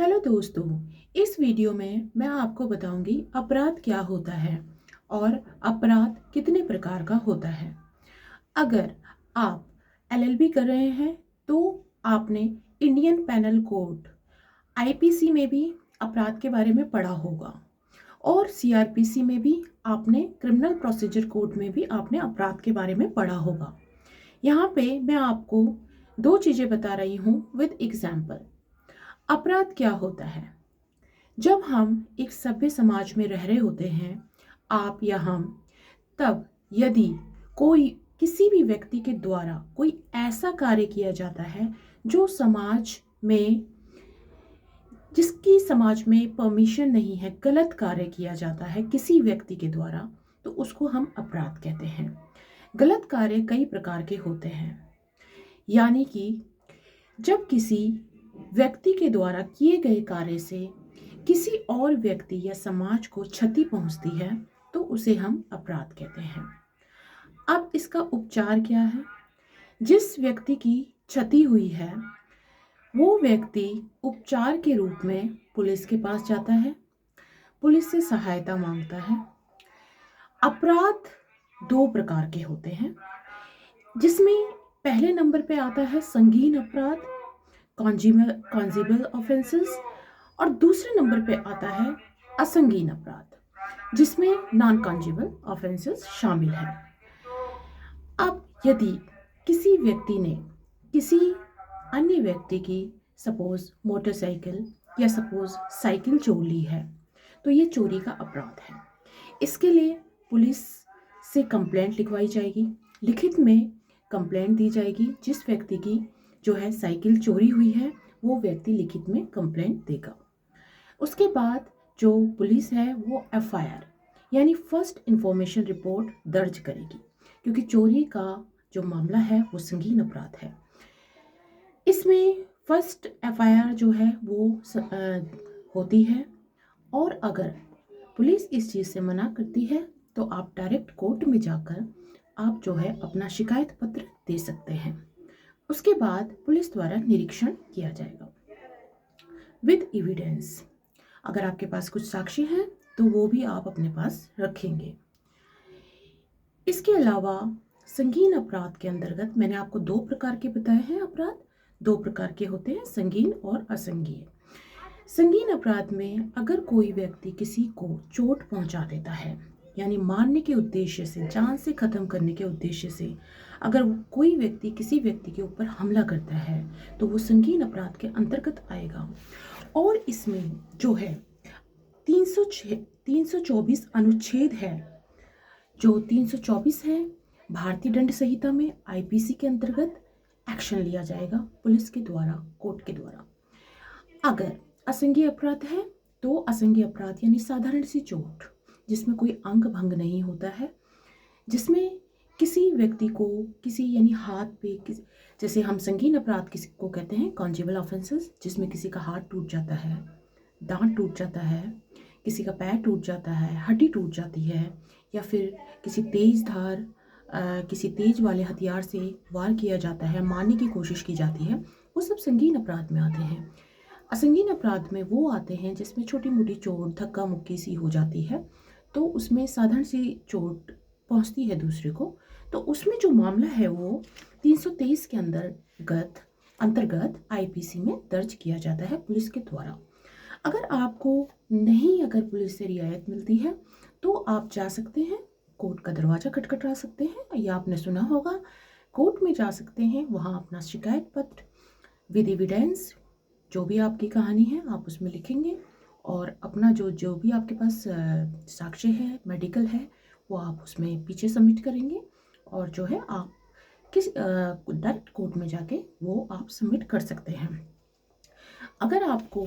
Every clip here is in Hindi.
हेलो दोस्तों। इस वीडियो में मैं आपको बताऊंगी अपराध क्या होता है और अपराध कितने प्रकार का होता है। अगर आप एलएलबी कर रहे हैं तो आपने इंडियन पेनल कोड आईपीसी में भी अपराध के बारे में पढ़ा होगा और सीआरपीसी में भी आपने क्रिमिनल प्रोसीजर कोड में भी आपने अपराध के बारे में पढ़ा होगा। यहाँ पे मैं आपको दो चीज़ें बता रही हूँ विद एग्जाम्पल। अपराध क्या होता है? जब हम एक सभ्य समाज में रह रहे होते हैं, आप या हम, तब यदि कोई किसी भी व्यक्ति के द्वारा कोई ऐसा कार्य किया जाता है जो समाज में जिसकी समाज में परमिशन नहीं है, गलत कार्य किया जाता है किसी व्यक्ति के द्वारा, तो उसको हम अपराध कहते हैं। गलत कार्य कई प्रकार के होते हैं, यानी कि जब किसी व्यक्ति के द्वारा किए गए कार्य से किसी और व्यक्ति या समाज को क्षति पहुंचती है तो उसे हम अपराध कहते हैं। अब इसका उपचार क्या है? जिस व्यक्ति की क्षति हुई है वो व्यक्ति उपचार के रूप में पुलिस के पास जाता है, पुलिस से सहायता मांगता है। अपराध दो प्रकार के होते हैं, जिसमें पहले नंबर पे आता है संगीन अपराध, कॉन्जिबल ऑफेंसेस, और दूसरे नंबर पे आता है असंगीन अपराध, जिसमें नॉन कॉन्जिबल ऑफेंसेस शामिल हैं। अब यदि किसी व्यक्ति ने किसी अन्य व्यक्ति की सपोज मोटरसाइकिल या सपोज साइकिल चोर ली है तो ये चोरी का अपराध है। इसके लिए पुलिस से कंप्लेंट लिखवाई जाएगी, लिखित में कंप्लेंट दी जाएगी। जिस व्यक्ति की जो है साइकिल चोरी हुई है वो व्यक्ति लिखित में कंप्लेंट देगा। उसके बाद जो पुलिस है वो एफआईआर यानी फर्स्ट इंफॉर्मेशन रिपोर्ट दर्ज करेगी, क्योंकि चोरी का जो मामला है वो संगीन अपराध है। इसमें फर्स्ट एफआईआर जो है वो होती है, और अगर पुलिस इस चीज़ से मना करती है तो आप डायरेक्ट कोर्ट में जाकर आप जो है अपना शिकायत पत्र दे सकते हैं। उसके बाद पुलिस द्वारा निरीक्षण किया जाएगा विद एविडेंस। अगर आपके पास कुछ साक्ष्य हैं तो वो भी आप अपने पास रखेंगे। इसके अलावा संगीन अपराध के अंतर्गत मैंने आपको दो प्रकार के बताए हैं। अपराध दो प्रकार के होते हैं, संगीन और असंगीन। संगीन अपराध में अगर कोई व्यक्ति किसी को चोट पहुंचा देता है, यानी मारने के उद्देश्य से, जान से खत्म करने के उद्देश्य से अगर कोई व्यक्ति किसी व्यक्ति के ऊपर हमला करता है तो वो संगीन अपराध के अंतर्गत आएगा। और इसमें जो है 324 अनुच्छेद है। जो 324 है भारतीय दंड संहिता में आईपीसी के अंतर्गत एक्शन लिया जाएगा पुलिस के द्वारा, कोर्ट के द्वारा। अगर असंज्ञेय अपराध है तो असंज्ञेय अपराध यानी साधारण सी चोट जिसमें कोई अंग भंग नहीं होता है, जिसमें किसी व्यक्ति को किसी यानी हाथ पे जैसे हम संगीन अपराध किसी को कहते हैं कॉन्जिबल ऑफेंसेस, जिसमें किसी का हाथ टूट जाता है, दांत टूट जाता है, किसी का पैर टूट जाता है, हड्डी टूट जाती है, या फिर किसी किसी तेज वाले हथियार से वार किया जाता है, मारने की कोशिश की जाती है, वो सब संगीन अपराध में आते हैं। असंगीन अपराध में वो आते हैं जिसमें छोटी मोटी चोट, धक्का मुक्की सी हो जाती है, तो उसमें साधारण सी चोट पहुंचती है दूसरे को, तो उसमें जो मामला है वो 323 के अंतर्गत आईपीसी में दर्ज किया जाता है पुलिस के द्वारा। अगर आपको अगर पुलिस से रियायत मिलती है तो आप जा सकते हैं, कोर्ट का दरवाज़ा खटखटा सकते हैं, या आपने सुना होगा कोर्ट में जा सकते हैं, वहाँ अपना शिकायत पत्र विद एविडेंस जो भी आपकी कहानी है आप उसमें लिखेंगे, और अपना जो भी आपके पास साक्ष्य है, मेडिकल है, वो आप उसमें पीछे सबमिट करेंगे, और जो है आप डायरेक्ट कोर्ट में जाके वो आप सबमिट कर सकते हैं। अगर आपको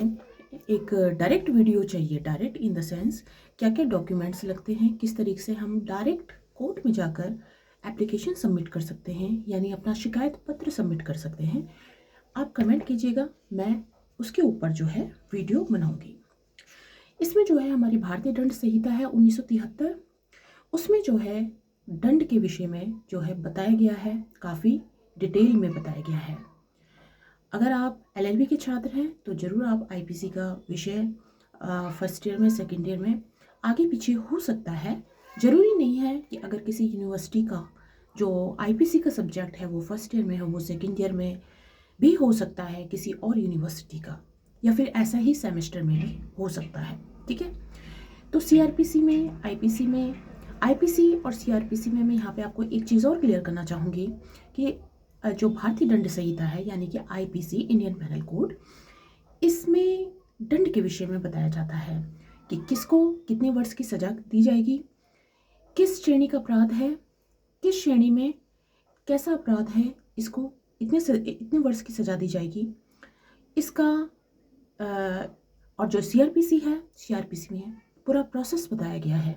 एक डायरेक्ट वीडियो चाहिए, डायरेक्ट इन द सेंस क्या क्या डॉक्यूमेंट्स लगते हैं, किस तरीके से हम डायरेक्ट कोर्ट में जाकर एप्लीकेशन सबमिट कर सकते हैं, यानी अपना शिकायत पत्र सबमिट कर सकते हैं, आप कमेंट कीजिएगा, मैं उसके ऊपर जो है वीडियो बनाऊंगी। इसमें जो है हमारी भारतीय दंड संहिता है 1973, उसमें जो है दंड के विषय में जो है बताया गया है, काफ़ी डिटेल में बताया गया है। अगर आप LLB के छात्र हैं तो ज़रूर आप IPC का विषय फर्स्ट ईयर में, सेकेंड ईयर में आगे पीछे हो सकता है। ज़रूरी नहीं है कि अगर किसी यूनिवर्सिटी का जो IPC का सब्जेक्ट है वो फर्स्ट ईयर में हो, वो सेकेंड ईयर में भी हो सकता है किसी और यूनिवर्सिटी का, या फिर ऐसा ही सेमेस्टर में भी हो सकता है। ठीक है, तो CRPC में, IPC और CRPC में मैं यहाँ पे आपको एक चीज़ और क्लियर करना चाहूँगी कि जो भारतीय दंड संहिता है यानी कि IPC, इंडियन पेनल कोड, इसमें दंड के विषय में बताया जाता है कि किसको कितने वर्ष की सज़ा दी जाएगी, किस श्रेणी का अपराध है, किस श्रेणी में कैसा अपराध है, इसको इतने वर्ष की सज़ा दी जाएगी, इसका और जो CRPC है, CRPC में पूरा प्रोसेस बताया गया है,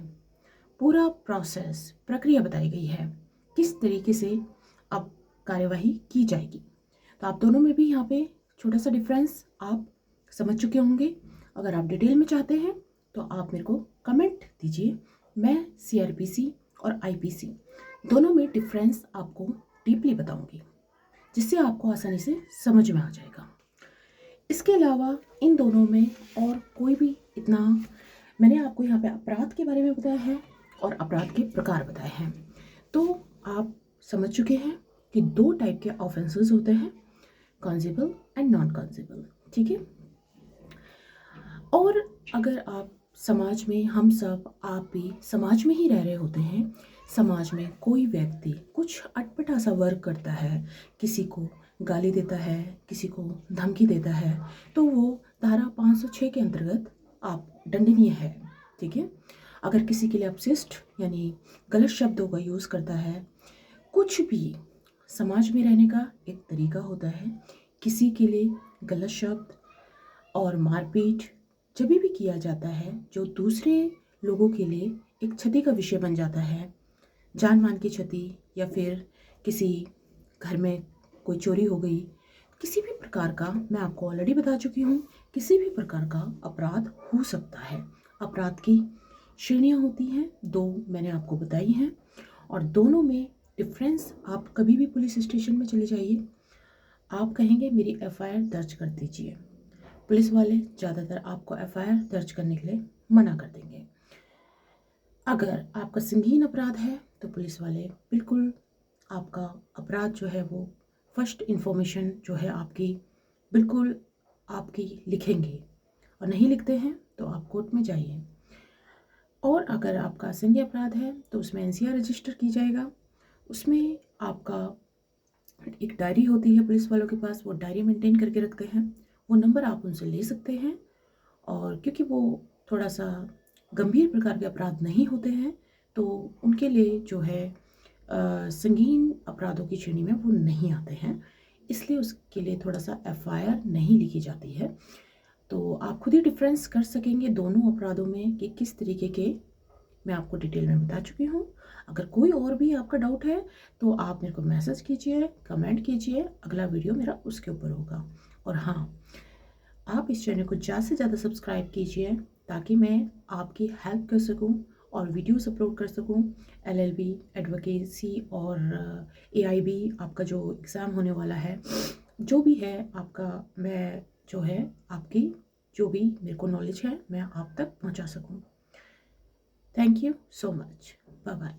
पूरा प्रोसेस, प्रक्रिया बताई गई है, किस तरीके से अब कार्यवाही की जाएगी। तो आप दोनों में भी यहाँ पे छोटा सा डिफरेंस आप समझ चुके होंगे। अगर आप डिटेल में चाहते हैं तो आप मेरे को कमेंट दीजिए, मैं CRPC और IPC दोनों में डिफरेंस आपको डीपली बताऊंगी, जिससे आपको आसानी से समझ में आ जाएगा। इसके अलावा इन दोनों में और कोई भी इतना, मैंने आपको यहाँ पे अपराध के बारे में बताया है और अपराध के प्रकार बताए हैं, तो आप समझ चुके हैं कि 2 टाइप के ऑफेंसेस होते हैं, कॉन्जिबल एंड नॉन कॉन्जिबल। ठीक है, और अगर आप समाज में, हम सब, आप भी समाज में ही रह रहे होते हैं, समाज में कोई व्यक्ति कुछ अटपटा सा वर्क करता है, किसी को गाली देता है, किसी को धमकी देता है, तो वो धारा 506 के अंतर्गत आप दंडनीय है। ठीक है, अगर किसी के लिए अपशिष्ट यानी गलत शब्दों का यूज़ करता है, कुछ भी समाज में रहने का एक तरीका होता है, किसी के लिए गलत शब्द और मारपीट जब भी किया जाता है जो दूसरे लोगों के लिए एक क्षति का विषय बन जाता है, जान मान की क्षति, या फिर किसी घर में कोई चोरी हो गई, किसी भी प्रकार का, मैं आपको ऑलरेडी बता चुकी हूँ, किसी भी प्रकार का अपराध हो सकता है। अपराध की श्रेणियाँ होती हैं, 2 मैंने आपको बताई हैं, और दोनों में डिफरेंस, आप कभी भी पुलिस स्टेशन में चले जाइए, आप कहेंगे मेरी FIR दर्ज कर दीजिए, पुलिस वाले ज़्यादातर आपको FIR दर्ज करने के लिए मना कर देंगे। अगर आपका संगीन अपराध है तो पुलिस वाले बिल्कुल आपका अपराध जो है वो फर्स्ट इन्फॉर्मेशन जो है आपकी बिल्कुल आपकी लिखेंगे, और नहीं लिखते हैं तो आप कोर्ट में जाइए। और अगर आपका संज्ञेय अपराध है तो उसमें NCR रजिस्टर की जाएगा, उसमें आपका एक डायरी होती है पुलिस वालों के पास, वो डायरी मेंटेन करके रखते हैं, वो नंबर आप उनसे ले सकते हैं, और क्योंकि वो थोड़ा सा गंभीर प्रकार के अपराध नहीं होते हैं तो उनके लिए जो है संगीन अपराधों की श्रेणी में वो नहीं आते हैं, इसलिए उसके लिए थोड़ा सा FIR नहीं लिखी जाती है। तो आप खुद ही डिफरेंस कर सकेंगे दोनों अपराधों में कि किस तरीके के, मैं आपको डिटेल में बता चुकी हूँ। अगर कोई और भी आपका डाउट है तो आप मेरे को मैसेज कीजिए, कमेंट कीजिए, अगला वीडियो मेरा उसके ऊपर होगा। और हाँ, आप इस चैनल को ज़्यादा से ज़्यादा सब्सक्राइब कीजिए ताकि मैं आपकी हेल्प कर सकूं और वीडियोस अपलोड कर सकूं। LLB, एडवोकेसी और AIB आपका जो एग्ज़ाम होने वाला है, जो भी है आपका, मैं जो है आपकी जो भी मेरे को नॉलेज है मैं आप तक पहुंचा सकूं। Thank you so much, bye bye.